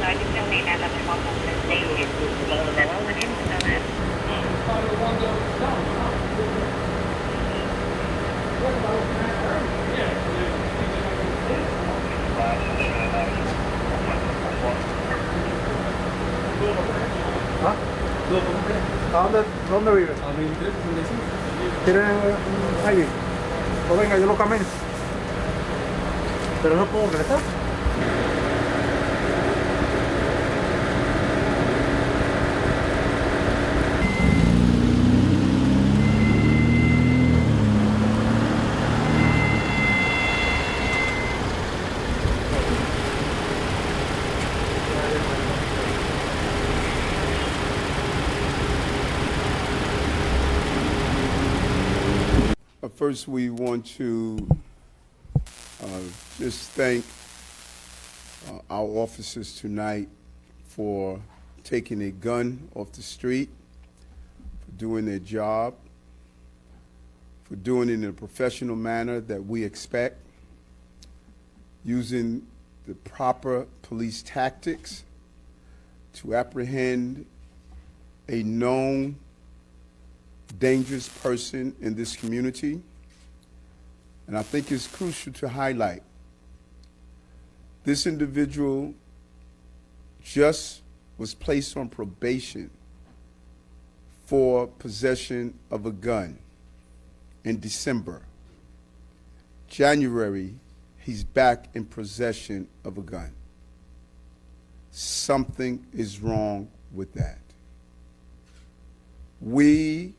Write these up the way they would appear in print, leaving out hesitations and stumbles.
nói chung trong này là phải một lần đây là nó mà em sao mà ¿Ah? ¿A dónde vive? A 23, 65. ¿Tiene ID? Pues venga, yo lo camino. Pero no puedo regresar. First, we want to just thank our officers tonight for taking a gun off the street, for doing their job, for doing it in a professional manner that we expect, using the proper police tactics to apprehend a known dangerous person in this community. And I think it's crucial to highlight this individual just was placed on probation for possession of a gun in December. January, he's back in possession of a gun. Something is wrong with that. We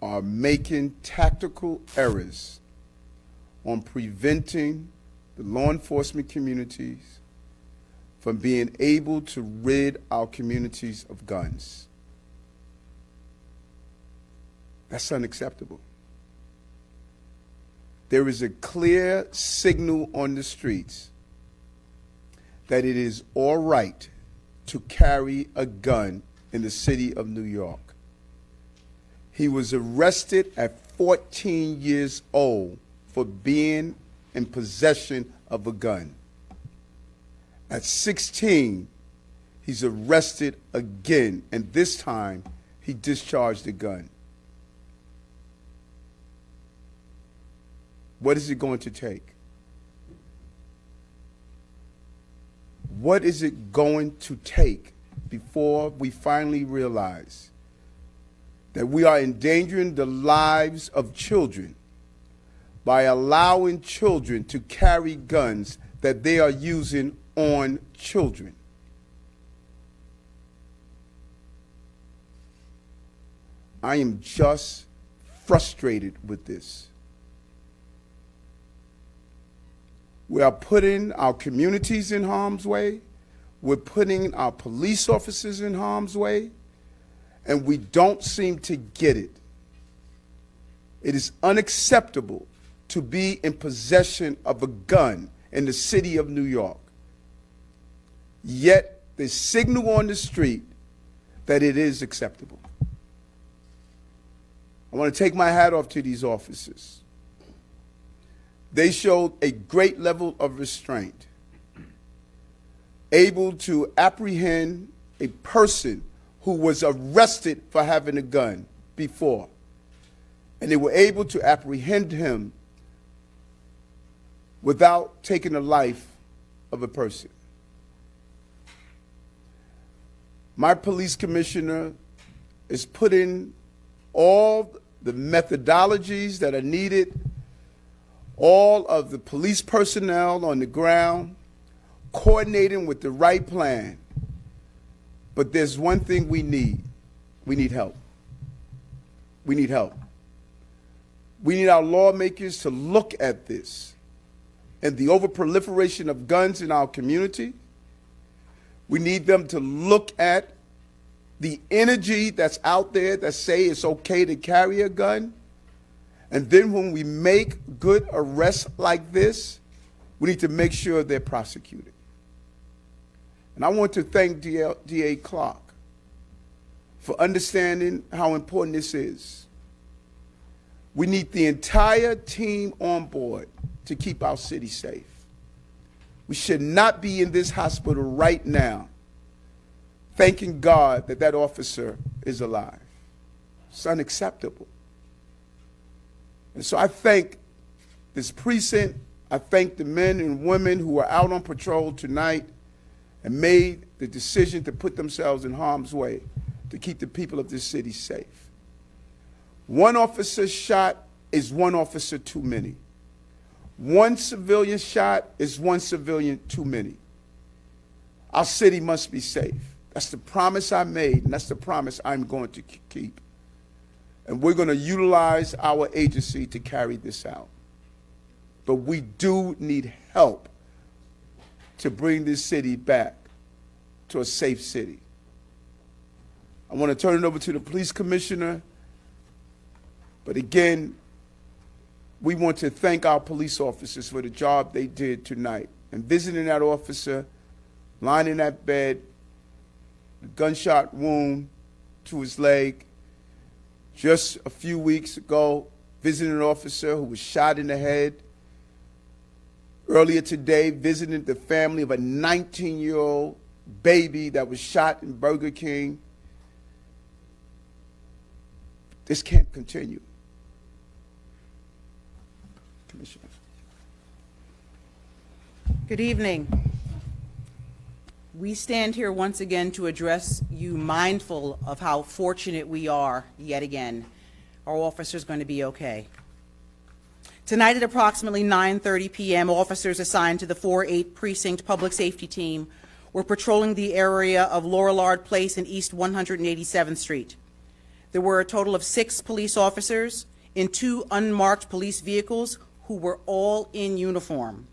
are making tactical errors on preventing the law enforcement communities from being able to rid our communities of guns. That's unacceptable. There is a clear signal on the streets that it is all right to carry a gun in the city of New York. He was arrested at 14 years old for being in possession of a gun. At 16, he's arrested again, and this time he discharged the gun. What is it going to take? What is it going to take before we finally realize that we are endangering the lives of children by allowing children to carry guns that they are using on children? I am just frustrated with this. We are putting our communities in harm's way. We're putting our police officers in harm's way, and we don't seem to get it. It is unacceptable to be in possession of a gun in the city of New York. Yet there's signal on the street that it is acceptable. I want to take my hat off to these officers. They showed a great level of restraint, able to apprehend a person who was arrested for having a gun before. And they were able to apprehend him without taking the life of a person. My police commissioner is putting all the methodologies that are needed, all of the police personnel on the ground, coordinating with the right plan. But there's one thing we need. We need help. We need help. We need our lawmakers to look at this and the overproliferation of guns in our community. We need them to look at the energy that's out there that say it's okay to carry a gun. And then when we make good arrests like this, we need to make sure they're prosecuted. And I want to thank DA Clark for understanding how important this is. We need the entire team on board to keep our city safe. We should not be in this hospital right now thanking God that that officer is alive. It's unacceptable. And so I thank this precinct. I thank the men and women who are out on patrol tonight and made the decision to put themselves in harm's way to keep the people of this city safe. One officer shot is one officer too many. One civilian shot is one civilian too many. Our city must be safe. That's the promise I made, and that's the promise I'm going to keep. And we're going to utilize our agency to carry this out. But we do need help to bring this city back to a safe city. I want to turn it over to the police commissioner. But again, we want to thank our police officers for the job they did tonight. And visiting that officer, lying in that bed, a gunshot wound to his leg. Just a few weeks ago, visiting an officer who was shot in the head. Earlier today, visiting the family of a 19-year-old baby that was shot in Burger King. This can't continue. Commissioner. Good evening. We stand here once again to address you, mindful of how fortunate we are yet again. Our officers are going to be okay. Tonight at approximately 9:30 p.m., officers assigned to the 4-8 Precinct Public Safety Team were patrolling the area of Lorillard Place and East 187th Street. There were a total of 6 police officers in 2 unmarked police vehicles who were all in uniform.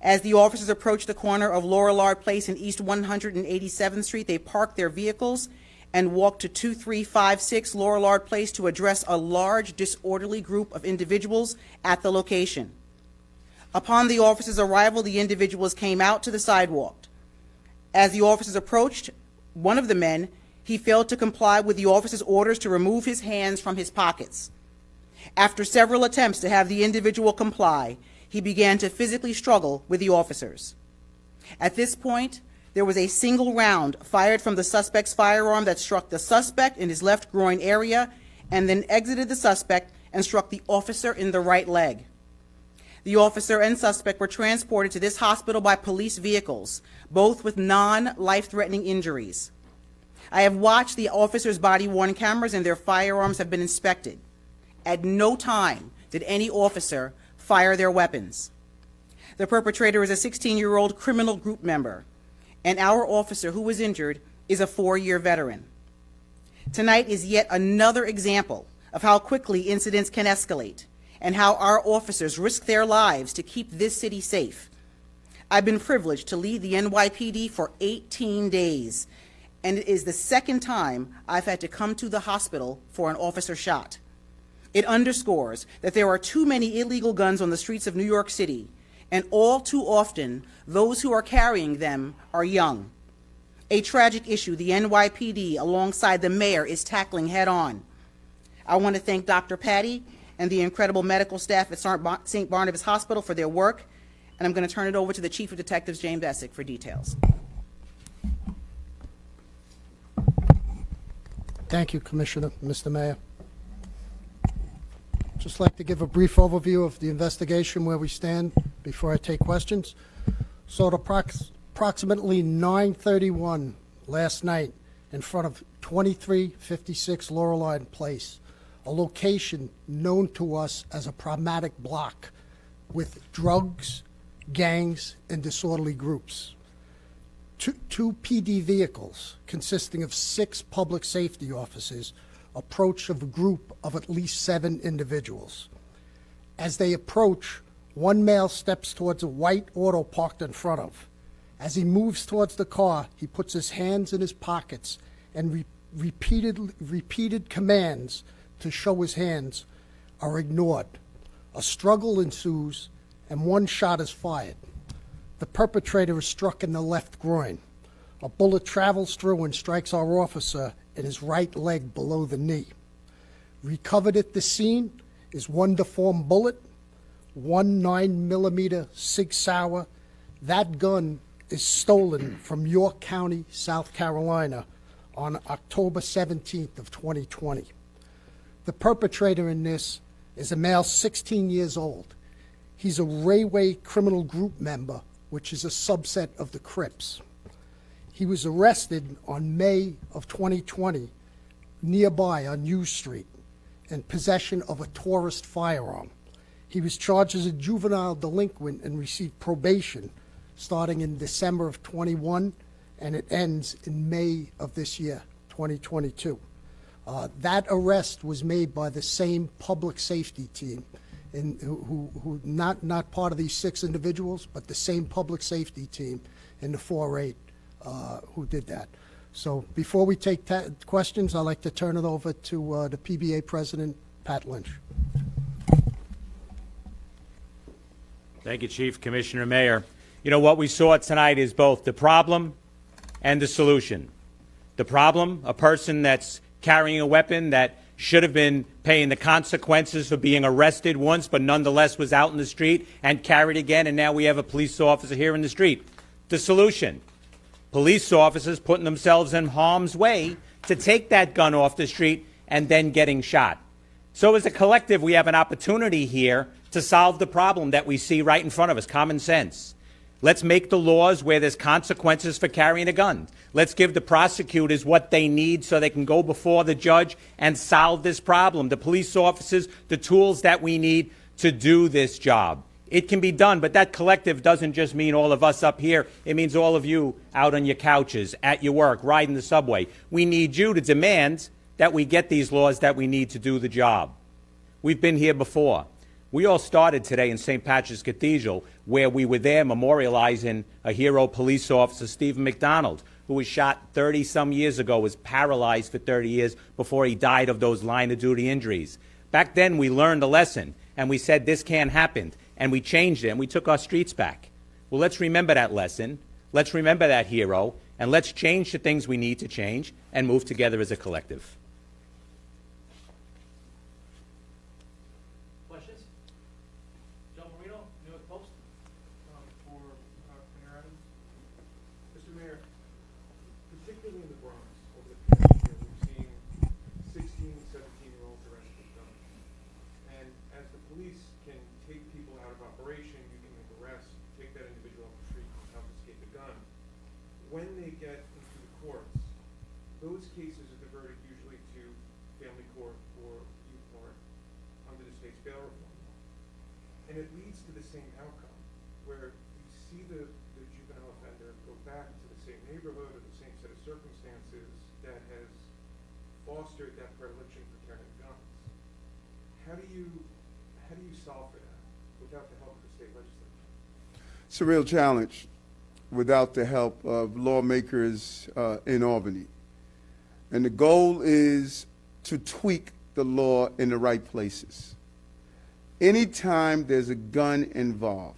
As the officers approached the corner of Lorillard Place and East 187th Street, they parked their vehicles and walked to 2356 Lorillard Place to address a large disorderly group of individuals at the location. Upon the officers' arrival, the individuals came out to the sidewalk. As the officers approached one of the men, he failed to comply with the officer's orders to remove his hands from his pockets. After several attempts to have the individual comply, he began to physically struggle with the officers. At this point, there was a single round fired from the suspect's firearm that struck the suspect in his left groin area and then exited the suspect and struck the officer in the right leg. The officer and suspect were transported to this hospital by police vehicles, both with non-life-threatening injuries. I have watched the officers' body-worn cameras and their firearms have been inspected. At no time did any officer fire their weapons. The perpetrator is a 16-year-old criminal group member, and our officer who was injured is a 4-year veteran. Tonight is yet another example of how quickly incidents can escalate and how our officers risk their lives to keep this city safe. I've been privileged to lead the NYPD for 18 days, and it is the second time I've had to come to the hospital for an officer shot. It underscores that there are too many illegal guns on the streets of New York City, and all too often, those who are carrying them are young. A tragic issue the NYPD, alongside the mayor, is tackling head-on. I want to thank Dr. Patty and the incredible medical staff at St. Barnabas Hospital for their work, and I'm going to turn it over to the Chief of Detectives, James Essick, for details. Thank you, Commissioner, Mr. Mayor. Just like to give a brief overview of the investigation where we stand before I take questions. So at approximately 9:31 last night in front of 2356 Lorillard Place, a location known to us as a problematic block with drugs, gangs, and disorderly groups. Two PD vehicles consisting of 6 public safety officers approach of a group of at least 7 individuals. As they approach, one male steps towards a white auto parked in front of. As he moves towards the car, he puts his hands in his pockets and repeated commands to show his hands are ignored. A struggle ensues and one shot is fired. The perpetrator is struck in the left groin. A bullet travels through and strikes our officer in his right leg below the knee. Recovered at the scene is one deformed bullet, one 9mm Sig Sauer That gun is stolen from York County, South Carolina on October 17th of 2020. The perpetrator in this is a male 16 years old. He's a Railway Criminal Group member, which is a subset of the Crips. He was arrested on May of 2020 nearby on U Street in possession of a tourist firearm. He was charged as a juvenile delinquent and received probation starting in December of 21, and it ends in May of this year, 2022. That arrest was made by the same public safety team, who not part of these 6 individuals, but the same public safety team in the 4-8 who did that. So before we take questions, I'd like to turn it over to the PBA President, Pat Lynch. Thank you, Chief, Commissioner, Mayor. You know, what we saw tonight is both the problem and the solution. The problem, a person that's carrying a weapon that should have been paying the consequences for being arrested once, but nonetheless was out in the street and carried again, and now we have a police officer here in the street. The solution, police officers putting themselves in harm's way to take that gun off the street and then getting shot. So as a collective, we have an opportunity here to solve the problem that we see right in front of us, common sense. Let's make the laws where there's consequences for carrying a gun. Let's give the prosecutors what they need so they can go before the judge and solve this problem. The police officers, the tools that we need to do this job. It can be done, but that collective doesn't just mean all of us up here. It means all of you out on your couches, at your work, riding the subway. We need you to demand that we get these laws that we need to do the job. We've been here before. We all started today in St. Patrick's Cathedral, where we were there memorializing a hero police officer, Stephen McDonald, who was shot 30-some years ago, was paralyzed for 30 years before he died of those line-of-duty injuries. Back then, we learned a lesson, and we said this can't happen, and we changed it, and we took our streets back. Well, let's remember that lesson, let's remember that hero, and let's change the things we need to change and move together as a collective. Mr. Mayor, particularly in the Bronx, over the past year, we've seen 16, 17-year-olds arrested with guns. And as the police can take people out of operation, you can make arrests, take that individual off the street and confiscate the gun. When they get into the courts, those cases are diverted usually to family court or youth court under the state's bail reform law. And it leads to the same outcome, where you see the juvenile offender go back to the same neighborhood or the same set of circumstances that has fostered that predilection for carrying guns. How do you solve for that without the help of the state legislature? It's a real challenge without the help of lawmakers in Albany. And the goal is to tweak the law in the right places. Anytime there's a gun involved,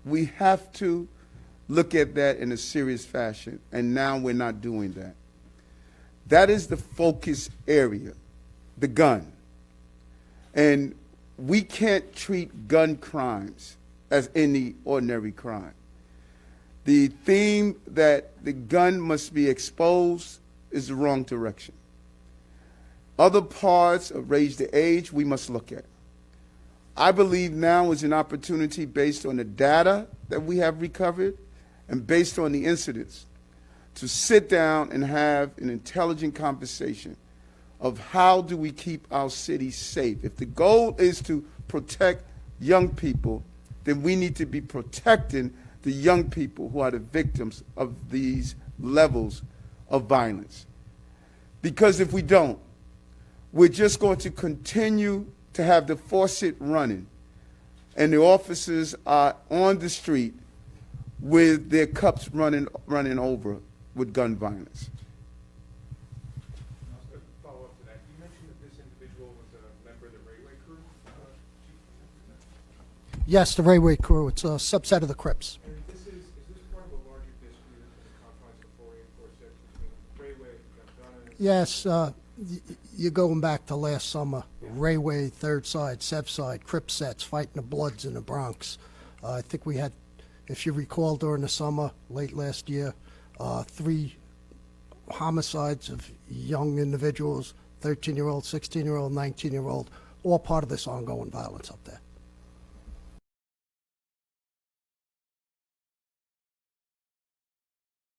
we have to look at that in a serious fashion, and now we're not doing that. That is the focus area, the gun. And we can't treat gun crimes as any ordinary crime. The theme that the gun must be exposed is the wrong direction. Other parts of raise the age we must look at. I believe now is an opportunity based on the data that we have recovered and based on the incidents to sit down and have an intelligent conversation of how do we keep our city safe. If the goal is to protect young people, then we need to be protecting the young people who are the victims of these levels of violence. Because if we don't, we're just going to continue to have the faucet running, and the officers are on the street with their cups running over with gun violence. To follow up to that, you mentioned that this individual was a member of the Railway crew. Yes, the Railway crew. It's a subset of the Crips. And is this part of a larger dispute in the confines of 484 between Railway and Gun? Yes, you're going back to last summer. Railway, Third Side, Sev Side, Crip sets fighting the Bloods in the Bronx. I think we had If you recall, during the summer, late last year, 3 homicides of young individuals, 13-year-old, 16-year-old, 19-year-old, all part of this ongoing violence up there.